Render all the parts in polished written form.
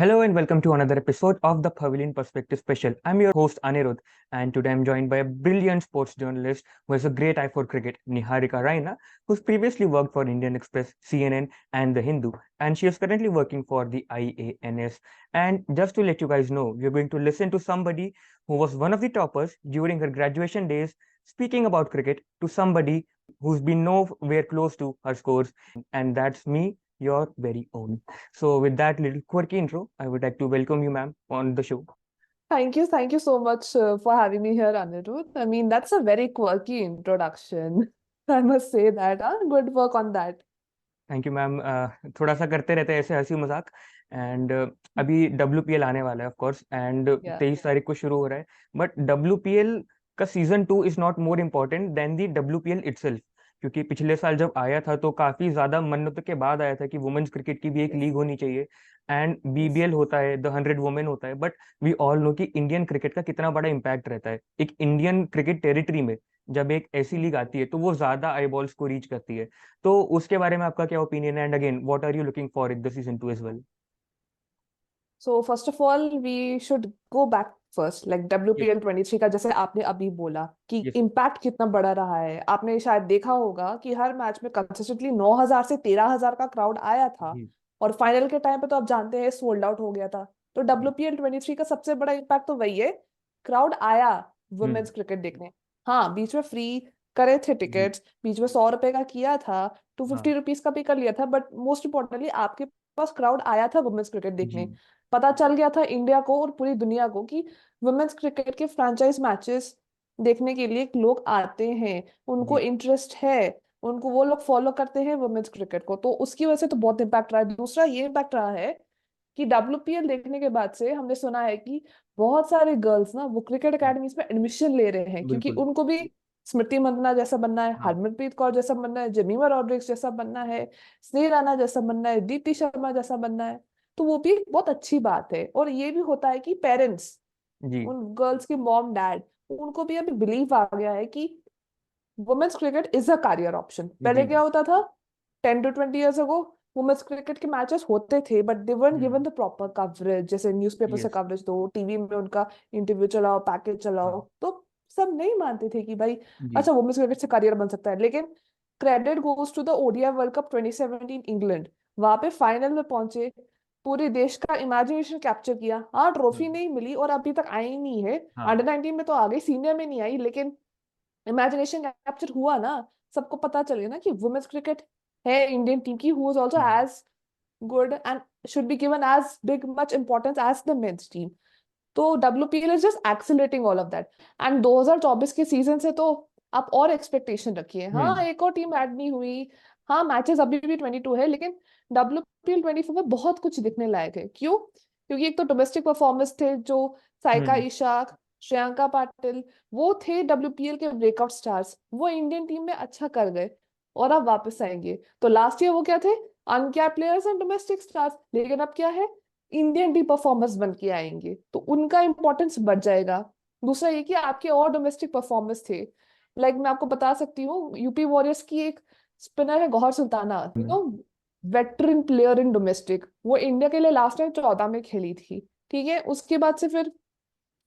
Hello and welcome to another episode of the Pavilion Perspective Special. I'm your host Anirudh, and today I'm joined by a brilliant sports journalist who has a great eye for cricket, Niharika Raina, who's previously worked for Indian Express, CNN, and The Hindu, and she is currently working for the IANS. And just to let you guys know, we're going to listen to somebody who was one of the toppers during her graduation days, speaking about cricket to somebody who's been nowhere close to her scores, and that's me, your very own. So, with that little quirky intro, I would like to welcome you, ma'am, on the show. Thank you so much for having me here, Anirudh. I mean, that's a very quirky introduction. I must say that. Good work on that. Thank you ma'am. थोड़ा सा करते रहते हैं ऐसे हंसी मजाक। And अभी WPL आने वाला है ऑफ कोर्स, एंड Yeah. 23 तारीख को शुरू हो रहा है। बट WPL का season 2 is not more important then the WPL itself, क्योंकि पिछले साल जब आया था तो काफी ज्यादा मन्नतों के बाद आया था कि वुमेन्स क्रिकेट की भी एक Yes. लीग होनी चाहिए। And Yes. BBL होता है, द 100 वुमेन होता है, बट वी ऑल नो कि इंडियन क्रिकेट का कितना बड़ा इम्पैक्ट रहता है एक इंडियन क्रिकेट टेरिटरी में। जब एक ऐसी लीग आती है तो वो ज्यादा आईबॉल्स को रीच करती है। तो उसके बारे में आपका क्या ओपिनियन है, and again what are you looking for in the season 2 as well? So first of all, we should go back first, like yes. WPL 23 का जैसे आपने अभी बोला कि यस। इम्पैक्ट कितना बड़ा रहा है। आपने शायद देखा होगा कि हर मैच में कंसिस्टेंटली 9,000 से 13,000 का क्राउड आया था, जी। और फाइनल के टाइम पे तो आप जानते हैं सोल्ड आउट हो गया था। तो जी। WPL 23 का सबसे बड़ा इम्पैक्ट तो वही है, क्राउड आया हम्म। वुमेन्स क्रिकेट देखने। हाँ, बीच में फ्री करे थे जी। टिकट्स, बीच में 100 रुपए का किया था, टू हाँ। फिफ्टी रुपीज का भी कर लिया था, बट मोस्ट इम्पोर्टेंटली आपके पास क्राउड आया था वुमेन्स क्रिकेट देखने। जी। पता चल गया था इंडिया को और पूरी दुनिया को कि वुमेन्स क्रिकेट के फ्रेंचाइज मैचेस देखने के लिए लोग आते हैं, उनको जी। इंटरेस्ट है, उनको वो लोग फॉलो करते हैं वुमेन्स क्रिकेट को। तो उसकी वजह से तो बहुत इम्पैक्ट रहा है। दूसरा ये इम्पैक्ट रहा है कि WPL देखने के बाद से हमने सुना है कि बहुत सारे गर्ल्स ना वो क्रिकेट एकेडमीज में एडमिशन ले रहे हैं, क्योंकि बिल्कुल। उनको भी स्मृति मंदना जैसा बनना है, हाँ। हरमनप्रीत कौर जैसा बनना है, जेमिमा रॉड्रिक्स जैसा बनना है, स्नेह राणा जैसा बनना है, दीप्ति शर्मा जैसा बनना है। तो वो भी बहुत अच्छी बात है। और ये भी होता है कि पेरेंट्स, जी। उन गर्ल्स के मॉम डैड, उनको भी अभी बिलीव आ गया है कि women's cricket is a career option. पहले जी। क्या होता था, 10 to 20 years ago women's cricket के मैचेस होते थे, but they weren't given hmm. The proper coverage. जैसे न्यूज़पेपर से यस। कवरेज दो, टीवी में उनका इंटरव्यू चलाओ, पैकेज चलाओ, हाँ। तो सब नहीं मानते थे कि भाई जी। अच्छा वुमेन्स क्रिकेट से करियर बन सकता है। लेकिन credit goes to the ODI world cup 2017 England. वहां पे फाइनल में पहुंचे, पूरे देश का इमेजिनेशन कैप्चर किया। हाँ, ट्रॉफी हाँ। नहीं मिली और अभी तक आई नहीं है। हाँ। अंडर 19 में तो आ गई, सीनियर में नहीं आई, लेकिन इमेजिनेशन कैप्चर हुआ ना। सबको पता चले ना कि वुमेन्स क्रिकेट है इंडियन टीम की, who is also hmm. As good and should be given as big much importance as the men's team. तो WPL is just accelerating all of that. And 2024 के सीजन से तो आप और expectation रखिए। हाँ, हम्म। एक और टीम ऐड नहीं हुई, हाँ मैचेस अभी भी 22 है, लेकिन WPL 24 में बहुत कुछ दिखने लायक है। क्यों? क्योंकि एक तो डोमेस्टिक परफॉर्मेंस थे जो साइका हम्म। इशाक, श्रेयांका पाटिल, वो थे WPL के ब्रेकआउट स्टार्स, वो इंडियन टीम में अच्छा कर गए और अब वापस आएंगे। तो लास्ट ईयर वो क्या थे, uncapped players and domestic stars, लेकिन अब क्या है, इंडियन टीम परफॉर्मेंस बन के आएंगे, तो उनका इंपॉर्टेंस बढ़ जाएगा। दूसरा ये कि आपके और डोमेस्टिक परफॉर्मेंस थे, लाइक मैं आपको बता सकती हूँ, यूपी वॉरियर्स की एक स्पिनर है Gouher Sultana, veteran player in domestic, वो इंडिया के लिए लास्ट टाइम 14 में खेली थी। ठीक है, उसके बाद से फिर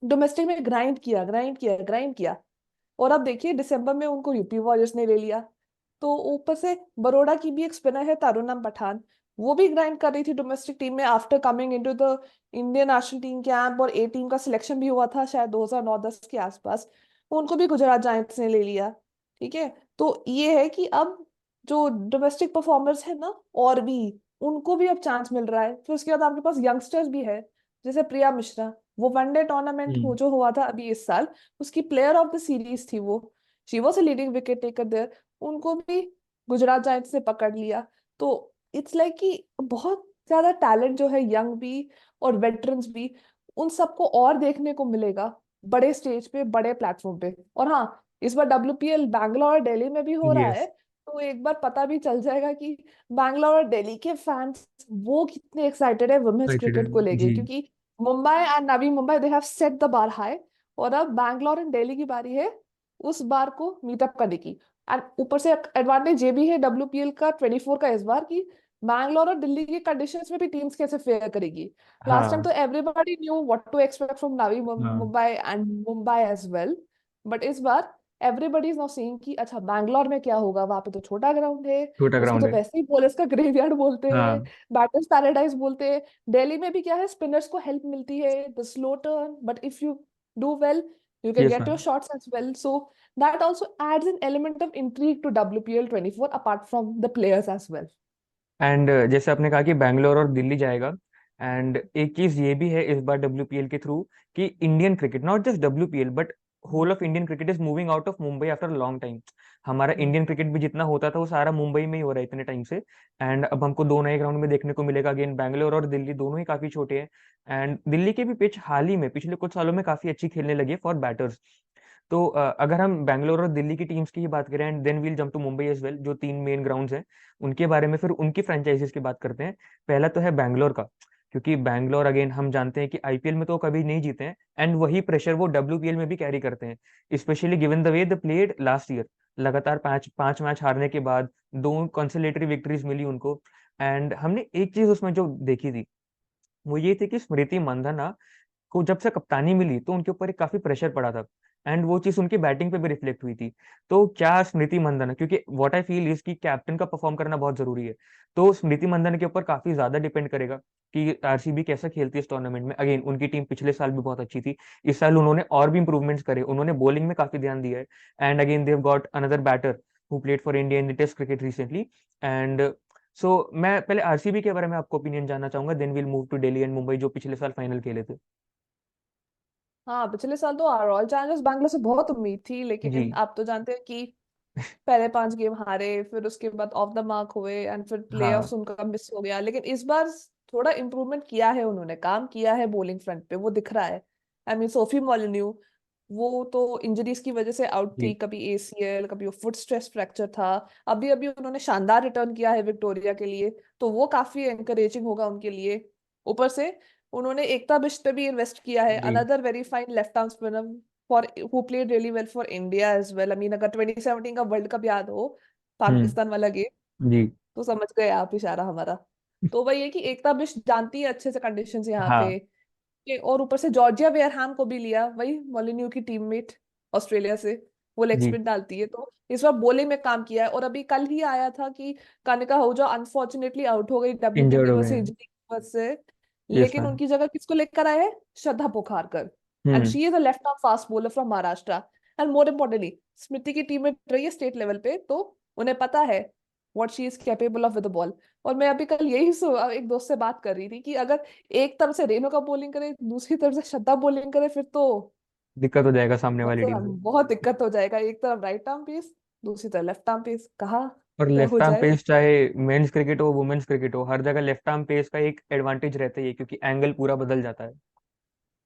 डोमेस्टिक में ग्राइंड किया, ग्राइंड किया, ग्राइंड किया, और अब देखिए दिसंबर में उनको यूपी वॉरियर्स ने ले लिया। तो ऊपर से बड़ौदा की भी एक स्पिनर है तरुणम पठान, वो भी ग्राइंड कर रही थी डोमेस्टिक टीम में after coming into the Indian national team camp, और ए टीम का सिलेक्शन भी हुआ था शायद 2009-10 के आसपास। उनको भी गुजरात जायंट्स ने ले लिया। ठीक है, तो ये है कि अब जो डोमेस्टिक परफॉर्मर्स है ना, और भी उनको भी अब चांस मिल रहा है। फिर उसके बाद आपके पास यंगस्टर्स भी है, जैसे प्रिया मिश्रा, वो वनडे टूर्नामेंट हो हम्म। जो हुआ था अभी इस साल, उसकी प्लेयर ऑफ द सीरीज थी वो, she was a leading wicket taker there, उनको भी गुजरात जायंट्स ने पकड़ लिया। तो इट्स लाइक कि बहुत ज्यादा टैलेंट जो है, यंग भी और वेटरन्स भी, उन सबको और देखने को मिलेगा बड़े स्टेज पे, बड़े प्लेटफॉर्म पे। और हाँ, इस बार WPL बैंगलोर और दिल्ली में भी हो रहा है, यस। तो एक बार पता भी चल जाएगा कि बैंगलोर और दिल्ली के फैंस वो कितने एक्साइटेड है वुमेन्स क्रिकेट को लेके। जी। क्योंकि Mumbai and Navi Mumbai they have set the bar high, और अब बैंगलोर एंड दिल्ली की बारी है उस बार को मीटअप करने की। एंड ऊपर से एडवांटेज ये भी है WPL का 24 का इस बार की बैंगलोर और दिल्ली की कंडीशंस में भी टीम्स कैसे फेयर करेगी। लास्ट टाइम हाँ तो everybody knew what to expect from Navi हाँ, Mumbai and Mumbai as well. But इस बार एवरीबॉडी इज नाउ सेइंग कि अच्छा बैंगलोर में क्या होगा, वहां पे तो छोटा ग्राउंड है, छोटा उसको ग्राउंड तो है। वैसे ही बॉलर्स का ग्रेवयार्ड बोलते हैं, हाँ बैटर्स पैराडाइज बोलते हैं। दिल्ली में भी क्या है, स्पिनर्स को हेल्प मिलती है, the slow turn, but if you do well you can yes get your ma'am. shots as well. So that also adds an element of intrigue to WPL 24 apart from the players as well. And जैसे आपने कहा कि बैंगलोर और दिल्ली जाएगा, and एक चीज ये भी है इस बार डब्ल्यूपीएल के थ्रू कि Indian cricket, not just WPL but whole of Indian cricket is moving out of Mumbai after long time. हमारा हम्म। इंडियन क्रिकेट भी जितना होता था वो सारा मुंबई में ही हो रहा है इतने टाइम से। एंड अब हमको दो नए ग्राउंड में देखने को मिलेगा अगेन, बैंगलोर और दिल्ली दोनों ही काफी छोटे हैं। एंड दिल्ली के भी पिच हाल ही में पिछले कुछ सालों में काफी अच्छी खेलने लगी है फॉर बैटर्स। तो अगर हम बैंगलोर और दिल्ली की टीम्स की ही बात करें and then we'll jump to Mumbai as well, जो तीन मेन ग्राउंड्स हैं उनके बारे में, फिर उनकी फ्रेंचाइजीज की बात करते हैं। पहला तो है बैंगलोर का, क्योंकि बैंगलोर अगेन हम जानते हैं कि आईपीएल में तो कभी नहीं जीते हैं, एंड वही प्रेशर वो डब्ल्यूपीएल में भी कैरी करते हैं, specially given the way the played last year. लगातार पांच पांच मैच हारने के बाद दो कंसोलेटरी विक्ट्रीज मिली उनको। एंड हमने एक चीज उसमें जो देखी थी वो ये थी कि स्मृति मंदाना को जब से कप्तानी मिली तो उनके ऊपर एक काफी प्रेशर पड़ा था, एंड वो चीज उनकी बैटिंग पे भी रिफ्लेक्ट हुई थी। तो क्या स्मृति मंदाना, क्योंकि व्हाट आई फील इज कि कैप्टन का परफॉर्म करना बहुत जरूरी है, तो स्मृति मंदाना के ऊपर काफी ज्यादा डिपेंड करेगा कि आरसीबी कैसा खेलती है इस टूर्नामेंट में। अगेन उनकी टीम पिछले साल भी बहुत अच्छी थी, इस साल उन्होंने और भी इंप्रूवमेंट्स करे, उन्होंने बॉलिंग में काफी ध्यान दिया है। And again they have got another batter who played for India in the test cricket recently. And so मैं पहले आरसीबी के बारे में आपको ओपिनियन जानना चाहूंगा, then will move to Delhi and Mumbai जो पिछले साल फाइनल खेले थे। हाँ, पिछले साल तो रॉयल चैलेंजर्स बैंगलोर से बहुत उम्मीद थी, लेकिन जी। आप तो जानते हैं कि पहले 5 गेम हारे, फिर उसके बाद ऑफ द मार्क हुए एंड फिर हाँ प्लेऑफ्स उनका मिस हो गया। लेकिन इस बार थोड़ा इम्प्रूवमेंट किया है उन्होंने, काम किया है बॉलिंग फ्रंट पे, वो दिख रहा है। आई मीन सोफी मोलिन्यू, वो तो इंजरीज की वजह से आउट थी, जी कभी एसीएल कभी वो फुट स्ट्रेस फ्रैक्चर था। अभी अभी उन्होंने शानदार रिटर्न किया है विक्टोरिया के लिए, तो वो काफी एनकरेजिंग होगा उनके लिए। ऊपर से उन्होंने एकता बिष्ट पे भी इन्वेस्ट किया है, जी another very fine left arm spinner for who played really well for India as well. I mean अगर 2017 का वर्ल्ड कप याद हो, पाकिस्तान वाला गेम, जी। तो समझ गए आप इशारा हमारा। तो वही है कि एकता बिष्ट जानती है अच्छे से कंडीशंस यहाँ पे। हाँ और ऊपर से जॉर्जिया वेयरहैम को भी लिया, वही मोलिन्यू की टीममेट ऑस्ट्रेलिया से, वो लेग जी। स्पिन डालती है, तो इस बार बॉलिंग में काम किया है। और अभी कल ही आया था कि कानिका आहूजा अनफॉर्चुनेटली आउट हो गई डब्ल्यूबी इंजर्ड की हो वजह गए से, हैं। इंजरी की वजह से। यस लेकिन मैम। उनकी जगह किसको लेकर आए हैं, Shraddha Pokharkar. And hmm. She is a left arm fast bowler from Maharashtra. And more importantly Smriti की टीम में रही है स्टेट लेवल पे, तो उन्हें पता है what she is capable of with the ball. और मैं अभी कल यही एक दोस्त से बात कर रही थी कि अगर एक तरफ से रेणुका बॉलिंग करे, दूसरी तरफ से श्रद्धा बॉलिंग करे, फिर तो दिक्कत हो जाएगा सामने वाली टीम को। बहुत दिक्कत हो जाएगा। एक तरफ राइट आर्म पेस, दूसरी तरफ लेफ्ट आर्म पेस, कहाँ और क्या हो लेफ्ट आर्म जाए। पेस चाहे मेंस क्रिकेट हो वुमेन्स क्रिकेट हो, हर जगह लेफ्ट आर्म पेस का एक एडवांटेज रहता है क्योंकि एंगल पूरा बदल जाता है।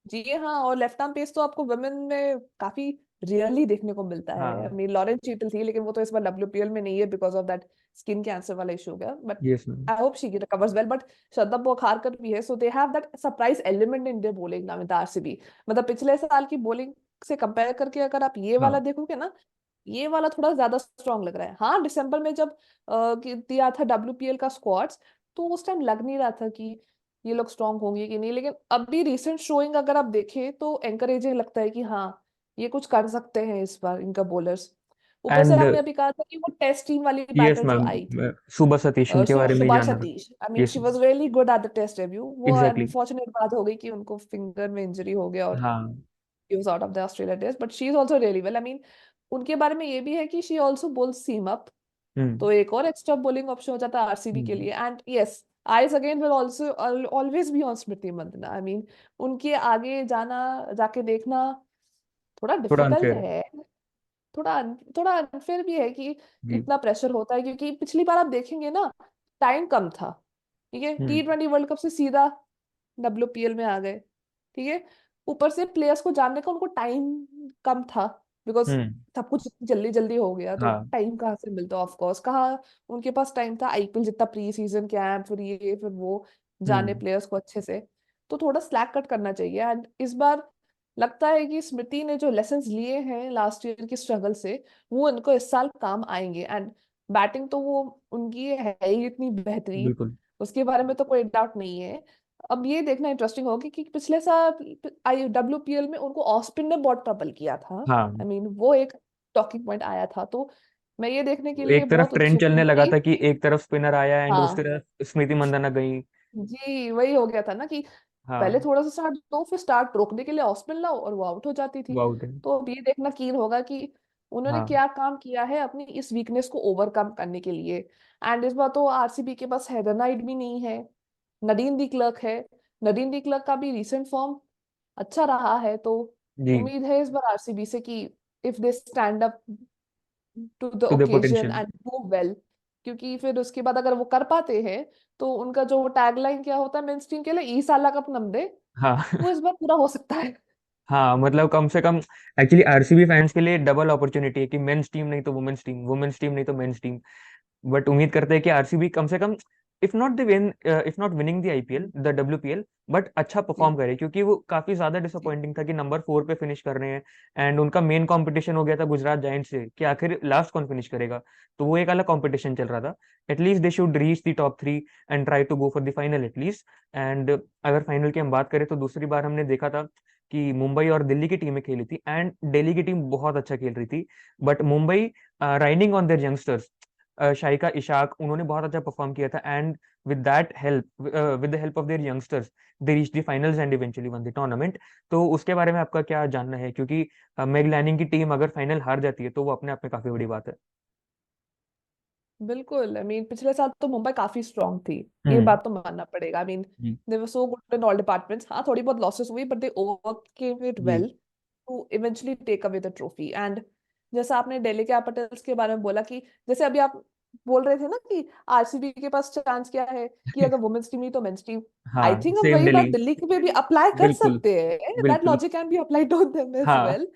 जी हाँ, और लेफ्ट आर्म पेस तो आपको वुमेन में काफी रियरली देखने को मिलता है। आई हाँ। मीन लॉरेंस चीटल थी, लेकिन वो तो इस बार डब्ल्यूपीएल में नहीं है because of that skin cancer वाला इशू हो गया। But yes ma'am. I hope she recovers well. But Shraddha Pokharkar भी है, so they have that surprise element in their bowling now with RCB. मतलब पिछले साल की बॉलिंग से कंपेयर करके अगर आप ये वाला हाँ देखोगे ना, ये वाला थोड़ा ज्यादा स्ट्रांग लग रहा है। हाँ, दिसंबर में जब दिया था डब्ल्यूपीएल का स्क्वाड्स, तो उस टाइम लग नहीं रहा था कि ये लोग स्ट्रांग होंगे कि नहीं। लेकिन अभी रिसेंट शोइंग अगर आप देखें तो एनकरेजिंग लगता है कि हाँ, ये कुछ कर सकते हैं इस बार इनका बॉलर्स। ऊपर से एंड आपने अभी कहा था कि वो टेस्ट टीम वाली यस बैटर जो मैम, आई थी, सुबह सतीश उनके बारे में ही सुभा जानना था। Satish, I mean yes she was really good at the test debut. वो एग्जैक्टली। अनफॉर्चुनेट बात हो गई कि उनको फिंगर में इंजरी हो गया और हाँ। he was out of the Australia test, but she is also really well. I mean, उनके बारे में ये भी है कि she also bowls seam up, हम्म। तो एक और एक्स्ट्रा बॉलिंग ऑप्शन हो जाता है आरसीबी के हम्म। लिए। And yes, eyes again will also always be on Smriti Mandhana. I mean उनके आगे जाना, जाके देखना थोड़ा थोड़ा डिफिकल्ट अनफेयर है। है। थोड़ा अनफेयर भी है कि जी। इतना प्रेशर होता है, क्योंकि पिछली बार आप देखेंगे ना, टाइम कम था। ठीक है, हम्म। T20 वर्ल्ड कप से सीधा डब्ल्यूपीएल में आ गए। ठीक है, ऊपर से प्लेयर्स को जानने का उनको टाइम कम था, बिकॉज हम्म। सब कुछ जल्दी जल्दी हो गया, तो हाँ। टाइम कहाँ से मिलता, ऑफ कोर्स कहाँ उनके पास टाइम था आईपीएल जितना, प्री सीजन कैंप, फिर ये फिर वो, जाने हम्म। प्लेयर्स को अच्छे से। तो थोड़ा स्लैक कट करना चाहिए। एंड इस बार लगता है कि स्मृति ने जो लेसन्स लिए हैं लास्ट ईयर की स्ट्रगल से, वो उनको इस साल काम आएंगे। एंड बैटिंग तो वो उनकी है ही इतनी बेहतरीन, बिल्कुल। उसके बारे में तो कोई डाउट नहीं है। अब ये देखना इंटरेस्टिंग होगा कि पिछले साल आई WPL में उनको ऑस्पिन ने बहुत ट्रबल किया था। हाँ, आई मीन वो एक टॉकिंग पॉइंट आया था, तो मैं ये देखने के लिए एक तरफ बहुत ट्रेंड उत्सुक चलने हूँ लगा कि था कि एक तरफ स्पिनर आया एंड दूसरी हाँ तरफ स्मृति मंदाना गई। जी, वही हो गया था ना कि पहले हाँ, थोड़ा सा स्टार्ट दो, फिर स्टार्ट रोकने के लिए ऑस्पिन लाओ और वो आउट हो जाती थी। वो आउट है। तो अब ये देखना कीन होगा कि उन्होंने हाँ क्या काम किया है अपनी इस वीकनेस को ओवरकम करने के लिए। एंड इस बार तो RCB के पास हेदर नाइट भी नहीं है, नदीम दी क्लर्क है। नदीम दी क्लर्क का भी रीसेंट फॉर्म अच्छा रहा है, तो जी। उम्मीद है इस बार RCB से कि if they stand up to the to the occasion potential. And do well, क्योंकि फिर उसके बाद अगर वो कर पाते हैं तो उनका जो टैगलाइन क्या होता है मेंस टीम के लिए, ई साला कप नमदे, हाँ वो इस बार पूरा हो सकता है। हाँ, मतलब कम से कम एक्चुअली आरसीबी फैंस के लिए डबल अपॉर्चुनिटी है कि मेंस टीम नहीं तो वुमेन्स टीम, वुमेन्स टीम नहीं तो मेंस टीम। बट उम्मीद करते हैं कि आरसीबी कम से come if not winning the IPL the WPL, but अच्छा परफॉर्म जी करे, क्योंकि वो काफी ज्यादा जी डिसअपॉइंटिंग था कि नंबर 4 पे फिनिश कर रहे हैं एंड उनका मेन कंपटीशन हो गया था गुजरात जायंट्स से कि आखिर लास्ट कौन फिनिश करेगा। तो वो एक अलग कंपटीशन चल रहा था। At least they should reach the top 3 and try to go for the final at least. And अगर फाइनल की हम बात करें तो दूसरी बार हमने देखा था कि मुंबई और दिल्ली की टीमें खेली थी एंड दिल्ली की टीम बहुत अच्छा खेल रही थी। But Mumbai riding on their youngsters, Shaika Ishaque, उन्होंने बहुत अच्छा परफॉर्म किया था and with the help of their youngsters they reach the finals and eventually won the tournament. तो उसके बारे में आपका क्या जानना है, क्योंकि मेग लैनिंग की टीम अगर फाइनल हार जाती है तो वो अपने आप में काफी बड़ी बात है। बिल्कुल। आई मीन पिछले साल तो मुंबई काफी स्ट्रांग थी, ये हम्म। बात तो मानना पड़ेगा। आई मीन जी। They were so good in all departments. हाँ थोड़ी बहुत लॉसेस हुई बट दे ओवरकेम इट जी। Well to eventually take away the trophy. And जैसा आपने दिल्ली कैपिटल्स के बारे में बोला कि जैसे अभी आप बोल रहे थे ना कि RCB के पास चांस क्या है कि अगर वुमेन्स टीम नहीं तो मेंस टीम, आई हाँ, थिंक हम सेम वही बात दिल्ली। दिल्ली के पे भी अप्लाई कर बिल्कुल। सकते हैं। दैट बिल्कुल। Logic can be applied to them as हाँ। वेल।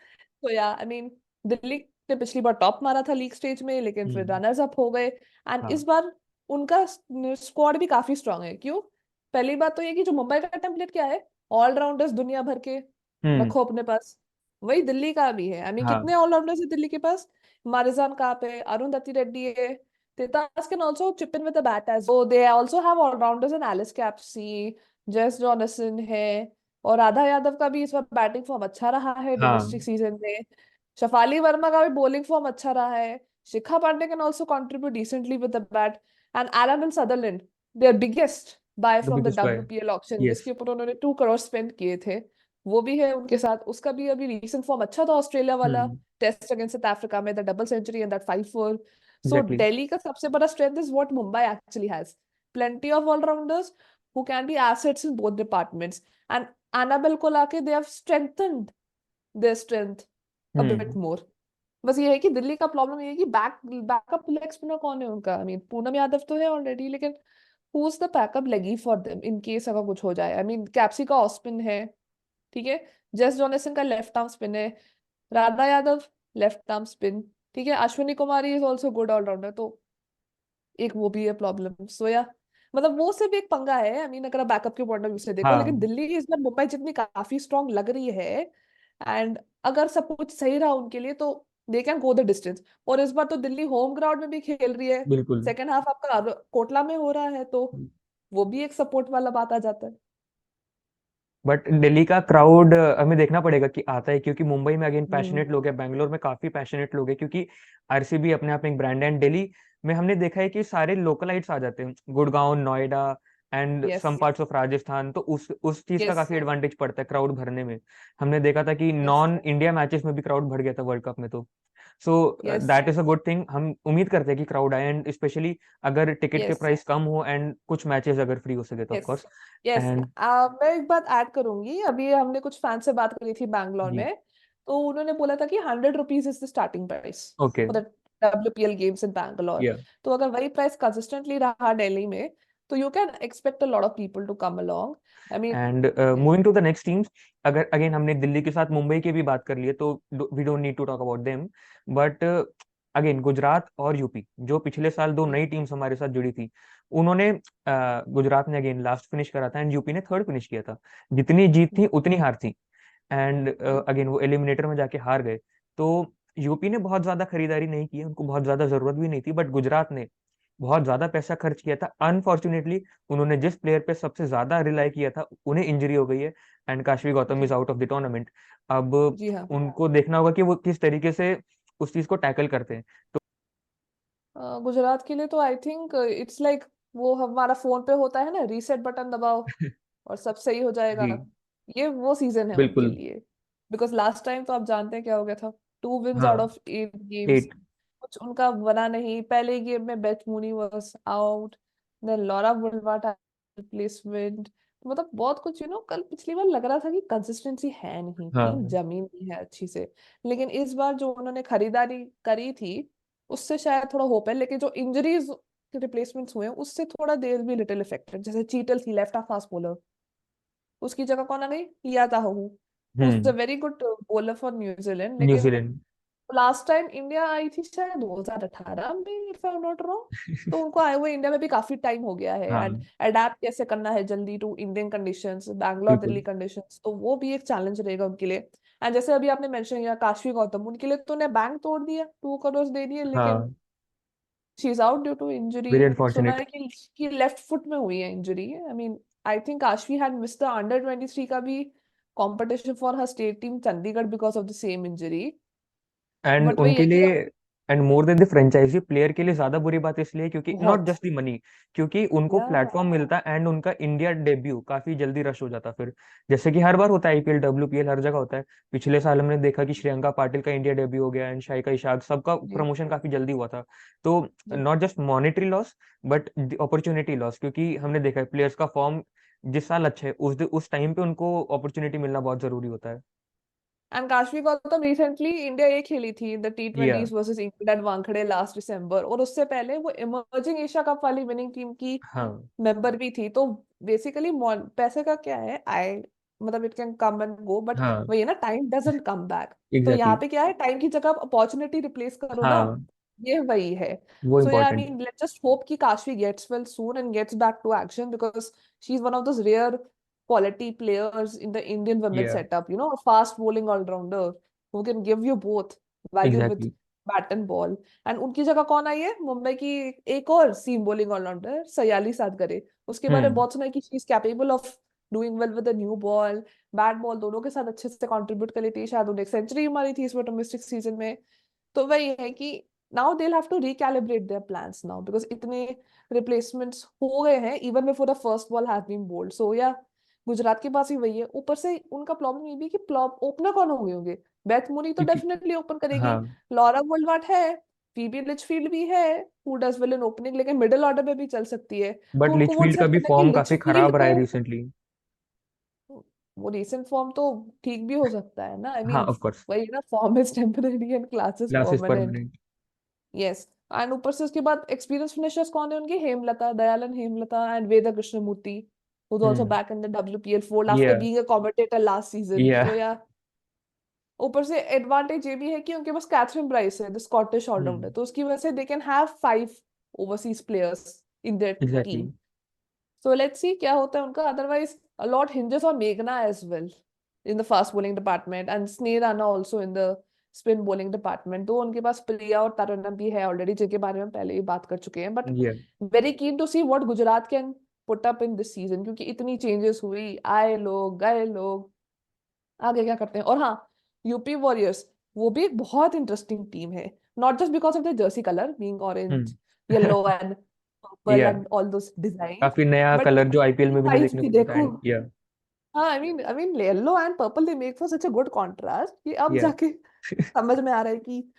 तो या आई मीन दिल्ली ने पिछली बार टॉप मारा था लीग स्टेज में, लेकिन फिर हम्म। रनर्स अप हो गए। एंड इस हाँ। बार उनका स्क्वाड भी काफी स्ट्रांग है। क्यों? पहली बात तो ये कि जो मुंबई का टेम्पलेट क्या है, ऑलराउंडर्स दुनिया भर के हम्म। रखो अपने पास, वही दिल्ली का भी है। आई मीन हाँ। कितने ऑलराउंडर्स है दिल्ली के पास? मारिजान काप है, अरुंधति रेड्डी है, Tejas can also chip in with the bat as well. So they also have all-rounders in Alice Capsey, Jess Johnson है, और राधा यादव का भी इस बार बैटिंग फॉर्म अच्छा रहा है हाँ। डोमेस्टिक सीजन में। शफाली वर्मा का भी बॉलिंग फॉर्म अच्छा रहा है। Shikha Pandey can also contribute decently with the bat. And Alana and Sutherland, their biggest buy the from the biggest buy. WPL auction, yes. जिसके ऊपर उन्होंने 2 करोड़ स्पेंड किए थे, वो भी है उनके साथ। उसका भी अभी रीसेंट फॉर्म अच्छा था ऑस्ट्रेलिया वाला, हम्म। टेस्ट अगेंस्ट साउथ अफ्रीका में the double century and that 5-4। So exactly. Delhi का सबसे बड़ा strength is what Mumbai actually has, plenty of all-rounders who can be assets in both departments. And Annabelle को लाके they have strengthened their strength a bit hmm. more. बस ये है कि दिल्ली का प्रॉब्लम ये है कि बैकअप लेग स्पिनर कौन है उनका? आई मीन पूनम यादव तो है ऑलरेडी, लेकिन हु इज द बैकअप लेगी फॉर देम इन केस अगर कुछ हो जाए? आई मीन कैप्सी का ऑफ स्पिन है, ठीक है, जेस जॉनसन का लेफ्ट आर्म स्पिन है, Radha Yadav left arm spin, ठीक है, अश्विनी कुमारी इज ऑल्सो गुड ऑलराउंडर, तो एक वो भी है प्रॉब्लम। सो या मतलब वो सिर्फ एक पंगा है। आई मीन अगर आप बैकअप के पॉइंट ऑफ व्यू से देखो, लेकिन हाँ, दिल्ली इस बार मुंबई जितनी काफी स्ट्रांग लग रही है, एंड अगर सब कुछ सही रहा उनके लिए तो they can go the distance. और इस बार तो दिल्ली होम ग्राउंड में भी खेल रही है, बिल्कुल। सेकेंड हाफ आपका कोटला में हो रहा है, तो वो भी एक सपोर्ट वाला बात आ जाता है। बट दिल्ली का क्राउड हमें देखना पड़ेगा कि आता है, क्योंकि मुंबई में अगेन हम्म। पैशनेट लोग हैं, बैंगलोर में काफी पैशनेट लोग हैं, क्योंकि आरसीबी अपने आप में एक ब्रांड है एंड दिल्ली में हमने देखा है कि सारे लोकलाइट्स आ जाते हैं, Gurgaon, Noida and yes some parts of Rajasthan. तो उस चीज का यस काफी एडवांटेज पड़ता है क्राउड भरने में। हमने देखा था कि यस नॉन इंडिया मैचेस में भी क्राउड भर गया था वर्ल्ड कप में। तो so yes that is a good thing. हम उम्मीद करते हैं कि क्राउड आए एंड स्पेशली अगर टिकट के यस प्राइस कम हो एंड कुछ मैचेस अगर फ्री हो सके तो of yes course. Yes. And मैं एक बात ऐड करूंगी, अभी हमने कुछ फैन से बात करी थी बैंगलोर जी। में, तो उन्होंने बोला था कि 100 rupees is the starting price okay. For the WPL games in Bangalore. तो अगर वही प्राइस कंसिस्टेंटली रहा दिल्ली में, तो you can expect a lot of people to come along. I mean and moving to the next teams, अगर अगेन हमने दिल्ली के साथ मुंबई की भी बात कर ली है तो we don't need to talk about them. But again Gujarat और यूपी, जो पिछले साल दो नई टीम्स हमारे साथ जुड़ी थी, उन्होंने गुजरात ने अगेन लास्ट फिनिश करा था एंड यूपी ने थर्ड फिनिश किया था। जितनी जीत थी उतनी हार थी एंड अगेन वो एलिमिनेटर में जाके हार गए। तो यूपी ने बहुत ज्यादा खरीदारी नहीं की है, उनको बहुत ज्यादा जरूरत भी नहीं थी, बट गुजरात ने बहुत ज्यादा पैसा खर्च किया था। अनफॉर्चुनेटली उन्होंने जिस प्लेयर पे सबसे ज्यादा रिलाई किया था उन्हें इंजरी हो गई है, एंड काशवी गौतम इज जी आउट ऑफ द टूर्नामेंट। अब जी हाँ। उनको देखना होगा कि वो किस तरीके से उस चीज को टैकल करते हैं। तो गुजरात के लिए तो आई थिंक इट्स लाइक वो हमारा फोन पे होता है ना, रीसेट बटन दबाओ और सब सही हो जाएगा। जी ये वो सीजन है उनके बिल्कुल। लिए। बिकॉज लास्ट टाइम तो आप जानते हैं क्या हो गया था, 2 विन्स आउट हाँ ऑफ 8 गेम्स। 8। कुछ उनका बना नहीं, पहले गेम में Beth Mooney was out, then Laura Wolvaardt replacement. मतलब बहुत कुछ कल पिछली बार लग रहा था कि कंसिस्टेंसी है नहीं, टीम हाँ जमी नहीं है अच्छी से। लेकिन इस बार जो उन्होंने खरीदारी करी थी उससे शायद थोड़ा होप है, लेकिन जो इंजरीज के रिप्लेसमेंट्स हुए हैं उससे थोड़ा देर भी लिटिल इफेक्टेड। जैसे चीटल थी लेफ्ट हाफ फास्ट बॉलर, उसकी जगह कौन आ गई, लिया ताहू, who is a hmm. Very good bowler for New Zealand. लेकिन New Zealand. Last time India I थी शायद 2018 में, if I am not wrong. तो उनको आए हुए इंडिया में भी काफी टाइम हो गया है, एंड हाँ अडेप्ट कैसे करना है जल्दी टू इंडियन कंडीशंस, बैंगलोर बिल्कुल। दिल्ली कंडीशंस, तो वो भी एक चैलेंज रहेगा उनके लिए। एंड जैसे अभी आपने मेंशन किया काशवी गौतम, उनके लिए तो उन्हें बैंक तोड़ दिया, 2 करोड़ दे दिए, लेकिन हाँ she is out due to injury. Very सुना अनफॉर्चुनेट। है कि लेफ्ट फुट में हुई है injury. I mean I think Kashvee had missed the under 23 का भी competition for her state team Chandigarh because of the same injury. And but वही उनके है कि लिए, and more than the franchise player के लिए ज्यादा बुरी बात इसलिए क्योंकि नॉट बहुत। जस्ट दी मनी, क्योंकि उनको या प्लेटफॉर्म मिलता एंड उनका इंडिया डेब्यू काफी जल्दी रश हो जाता फिर। जैसे कि हर बार होता है, आईपीएल डब्ल्यूपीएल हर जगह होता है। पिछले साल हमने देखा कि श्रियंका पाटिल का इंडिया डेब्यू हो गया एंड शाइका इशाक, सबका जी प्रमोशन काफी जल्दी हुआ था। तो जी। Not just monetary loss but opportunity loss, क्योंकि हमने देखा है प्लेयर्स का फॉर्म जिस साल अच्छा है उस टाइम पे उनको अपॉर्चुनिटी मिलना बहुत जरूरी होता है। And Kashvi Gautam recently India ये खेली थी द या T20s versus England at Wankhede last December, और उससे पहले वो इमर्जिंग एशिया कप वाली विनिंग टीम की हाँ मेंबर भी थी। तो बेसिकली पैसे का क्या है, आई मतलब it can come and go, but हाँ वही है ना, टाइम डजंट कम बैक। तो यहाँ एग्जैक्टली। पे क्या है, टाइम की जगह अपॉर्चुनिटी रिप्लेस करो ना, हाँ ये वही है। वो so yeah I important. Mean let's just hope कि Kashvi gets well soon and gets back to action, because she is one of those rare quality players in the Indian women's या setup, a fast bowling all-rounder who can give you both value with exactly. Bat and ball. And उनकी जगह कौन आई है, मुंबई की एक और seam bowling allrounder Sayali सादगरे। उसके बारे में हम्म। बहुत सुना है कि she is capable of doing well with the new ball, bat ball दोनों के साथ अच्छे से कंट्रीब्यूट कर लेती है। शायद उन्हें एक सेंचुरी मारी थी इस बार डोमेस्टिक सीजन में। तो वही है कि now they have to recalibrate their plans now, because इतने रिप्लेसमेंट्स हो गए हैं even before the first ball has been bowled. So yeah Gujarat के पास भी वही है। ऊपर से उनका प्रॉब्लम ये भी कि ओपनर कौन होंगे। बेथ मुनी तो क्योंकि डेफिनेटली ओपन करेगी, हाँ लॉरा वोल्डवाट है, फीबी लिचफील्ड भी है who does well in opening, लेकिन मिडिल ऑर्डर में भी चल सकती है। तो बट उनको वो लिचफील्ड का डिसाइड भी करना है कि फॉर्म काफी लिचफील्ड खराब रहा है को, रिसेंटली। वो रीसेंट फॉर्म तो ठीक भी हो सकता है ना। आई हाँ मीन ऑफ कोर्स। वही ना, form is temporary and class is class is permanent. Permanent. Yes. And ऊपर से उसके बाद एक्सपीरियंस फिनिशर्स कौन है उनके, Hemalatha, Dayalan Hemalatha and Veda Krishnamurthy, who's also hmm. back in the WPL fold after या being a commentator last season. या So yeah, ऊपर से एडवांटेज ये भी है कि उनके पास कैथरीन ब्राइस है, द स्कॉटिश ऑलराउंडर, हम्म। तो उसकी वजह से they can have 5 overseas players in their exactly. Team. So let's see क्या होता है उनका। Otherwise a lot hinges on Meghna as well in the fast bowling department and Sneha Rana also in the spin bowling department। तो उनके पास प्रिया और तरुणा भी है already, जिनके बारे में हम पहले ही बात कर चुके हैं। बट या very keen to see what Gujarat can put up in this season, क्योंकि इतनी चेंजेस हुई, आए लोग गए लोग, आगे क्या करते हैं। और हाँ, यूपी वॉरियर्स वो भी एक बहुत इंटरेस्टिंग टीम है, not just because of the Jersey colour being orange hmm. Yellow and purple या एंड ऑल दोस डिजाइन्स, काफी नया बट कलर जो आईपीएल में भी नहीं साइज देखने भी को मिलता देखो। है। या हाँ, I mean yellow and purple they make for such a good contrast कि अब या जाके समझ में आ रहा है कि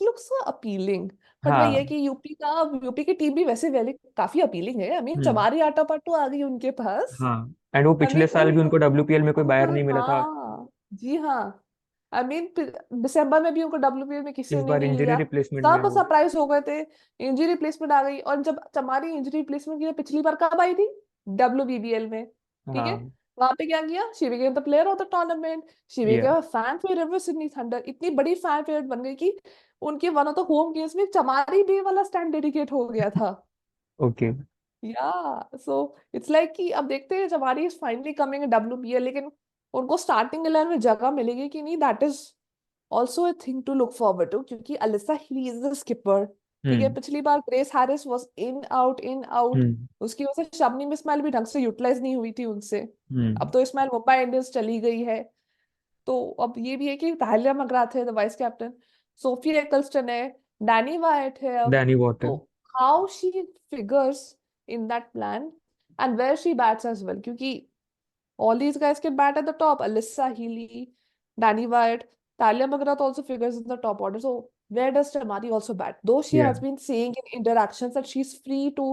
लुक्स सो अपीलिंग। बट वही है हाँ। कि यूपी की टीम भी वैसे वैले काफी अपीलिंग है। आई मीन हम्म। चमारी आटा पाटू आ गई उनके पास। हाँ एंड वो आई पिछले मीन साल भी उनको डब्ल्यूपीएल में कोई बायर हाँ नहीं मिला था। हाँ, जी हाँ। आई मीन दिसंबर में भी उनको WPL में किसी इस ने बार नहीं इंजरी लिया, रिप्लेसमेंट में है सब वो। सरप्राइज हो गए थे। इंजरी रिप्लेसमेंट आ गई, और जब हमारी इंजरी रिप्लेसमेंट की पिछली बार कब आई थी, WBBL में, ठीक है। हाँ वहां पे क्या किया, she became the player of the tournament, she yeah became fan favourite with Sydney Thunder, इतनी बड़ी फैन फेवरेट बन गई कि उनके one of the home games में चमारी बे वाला स्टैंड डेडिकेट हो गया था। ओके। या सो इट्स लाइक कि अब देखते हैं जवारी इज फाइनली कमिंग WPL, लेकिन उनको स्टार्टिंग 11 में जगह मिलेगी कि नहीं, that is also a thing to look forward to, क्योंकि Alyssa he is the skipper. ठीक है, पिछली बार Grace Harris was in out, hmm उसकी वजह से शबनम इस्माइल भी ढंग से यूटिलाइज नहीं हुई थी उनसे। अब हम्म तो इस्माइल मुंबई इंडियंस चली गई है, तो अब ये भी है कि ताहिलिया मगराथ है the vice captain, Sophie Ecclestone है, डैनी वाइट है अब। Danni water. तो how she figures in that plan and where she bats as well, क्योंकि all these guys can bat at the top. Alyssa Healy, Danny Wyatt, Talia McGrath also figures in the top order. So where does Tamari also bat? Though she या has been saying in interactions that she's free to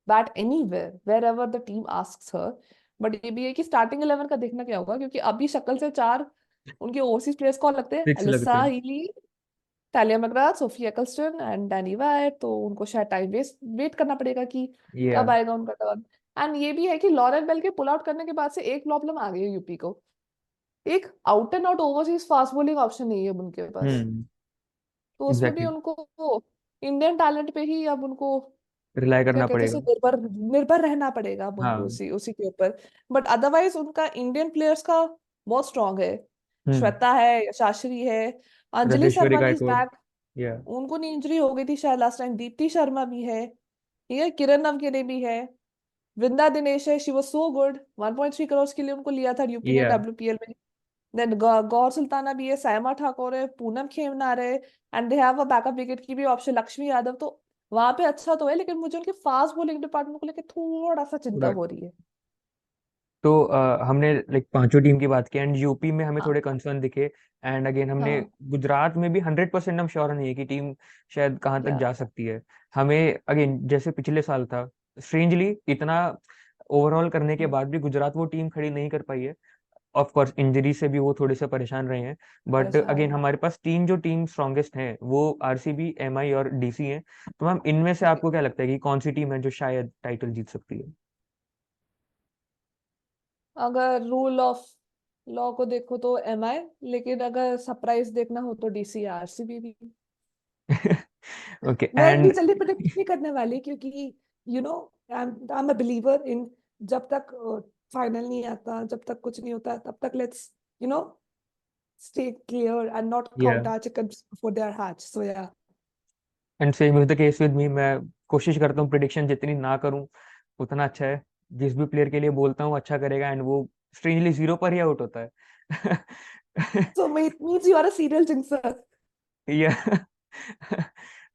bat anywhere, wherever the team asks her. But ये भी है कि starting 11 का देखना क्या होगा, क्योंकि अभी शक्ल से चार उनके ओवरसीज प्लेयर्स कौन लगते हैं? फिक्स लगते अलिसा हैं। Healy, Tahlia McGrath, Sophie Ecclestone and Danni Wyatt. तो उनको शायद टाइम वेट करना पड़ेगा कि या कब आएगा उनका टर्न। एंड ये भी है कि लॉरेन बेल के पुल आउट करने के बाद से एक प्रॉब्लम आ गई है यूपी को, एक out and out overseas fast bowling option नहीं है अब उनके पास। हम्म तो उसमें भी एग्जैक्टली, उनको इंडियन टैलेंट पे ही अब उनको रिलाई क्या करना कहते हैं पड़ेगा। उसे निर्भर निर्भर रहना पड़ेगा अब उनको हाँ। उसी उसी के ऊपर। बट अदरवाइज उनका इंडियन प्लेयर्स का बहुत स्ट्रांग है। हम्म श्वेता है, यशाश्री है, अंजलि रजेश्वरी शर्मा भी इज गायकवाड़। बैक। या उनको नहीं इंजरी हो गई थी शायद लास्ट टाइम। दीप्ति शर्मा भी है, ठीक है, किरण नवगिरे भी है, वृंदा दिनेश है, she was so good, 1.3 crore के लिए उनको लिया था यूपी ने या डब्ल्यूपीएल में। देन गौर सुल्ताना भी है, सायमा ठाकुर है, पूनम खेमनार है, and they have a backup wicket की भी ऑप्शन लक्ष्मी यादव। तो वहां पे अच्छा तो है, लेकिन मुझे उनके फास्ट बॉलिंग डिपार्टमेंट को लेकर थोड़ा सा चिंता थोड़ा। हो रही है। तो हमने लाइक पांचों टीम की बात की एंड यूपी में हमें हाँ थोड़े कंसर्न दिखे। एंड अगेन हमने हाँ गुजरात में भी 100% हम श्योर नहीं है कि टीम शायद कहाँ तक या जा सकती है। हमें अगेन जैसे पिछले साल था, स्ट्रेंजली इतना ओवरऑल करने के बाद भी गुजरात वो टीम खड़ी नहीं कर पाई है। ऑफ कोर्स इंजरी से भी वो थोड़े से परेशान रहे हैं, बट परेशान अगेन है। हमारे पास तीन जो टीम स्ट्रॉन्गेस्ट हैं वो आरसीबी, एमआई और डीसी हैं। तो मैम इनमें से जी। आपको क्या लगता है कि कौन सी टीम है जो शायद टाइटल जीत सकती है? अगर रूल ऑफ लॉ को देखो तो एमआई, लेकिन अगर सरप्राइज देखना हो तो डीसी आरसीबी भी। ओके मैं इतनी एंड जल्दी प्रेडिक्ट नहीं करने वाली, क्योंकि you know I am a believer in, जब तक फाइनल नहीं आता, जब तक कुछ नहीं होता, तब तक let's you know stay clear and not या count our chickens before they are hatched. So yeah. And same is the case with me. मैं कोशिश करता हूँ प्रिडिक्शन जितनी ना करूँ उतना अच्छा है। जिस भी प्लेयर के लिए बोलता हूँ अच्छा करेगा एंड वो स्ट्रेंजली जीरो पर ही आउट होता है। So it means you are a serial jinxer. या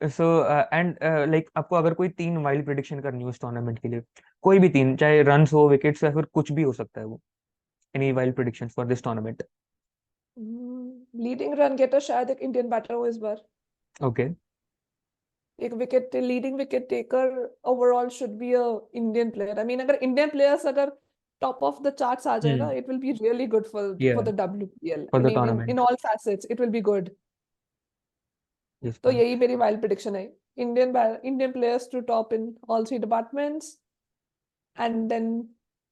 सो एंड लाइक आपको अगर कोई तीन वाइल्ड प्रिडिक्शन करनी हो इस टूर्नामेंट के लिए, कोई भी तीन, चाहे रन्स हो, विकेट्स या फिर कुछ भी हो सकता है वो, any wild predictions for this tournament? Leading run getter शायद एक इंडियन बैटर हो इस बार। ओके। एक wicket leading wicket taker overall should be a Indian player. I mean अगर इंडियन प्लेयर्स अगर टॉप ऑफ द चार्ट्स आ जाएगा, hmm it will be really good yeah for the WPL. For I the mean in tournament. All facets it will be good. Yes तो ma'am. यही मेरी wild prediction है, Indian players to top in all three departments, and then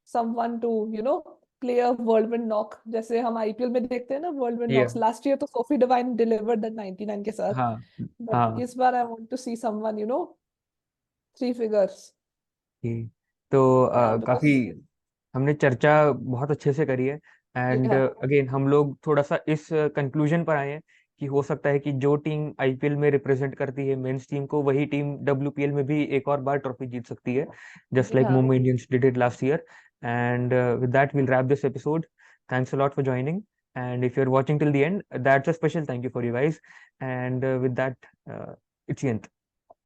someone to play a whirlwind knock, जैसे हम IPL में देखते हैं ना whirlwind या नॉक्स। लास्ट ईयर तो सोफी डिवाइन डिलीवर्ड दैट 99 के साथ, हाँ बट हाँ। इस बार I want to see someone three figures. जी। तो या काफी बिकॉज हमने चर्चा बहुत अच्छे से करी है एंड या अगेन हम लोग थोड़ा सा इस कंक्लूजन पर आए हैं कि हो सकता है कि जो टीम आईपीएल में रिप्रेजेंट करती है मेंस टीम को, वही टीम डब्ल्यूपीएल में भी एक और बार ट्रॉफी जीत सकती है, जस्ट लाइक या Mumbai Indians did it last year. And with that we'll wrap this episode. Thanks a lot for joining, and if you're watching till the end, that's a special thank you for you guys. And with that, it's the end.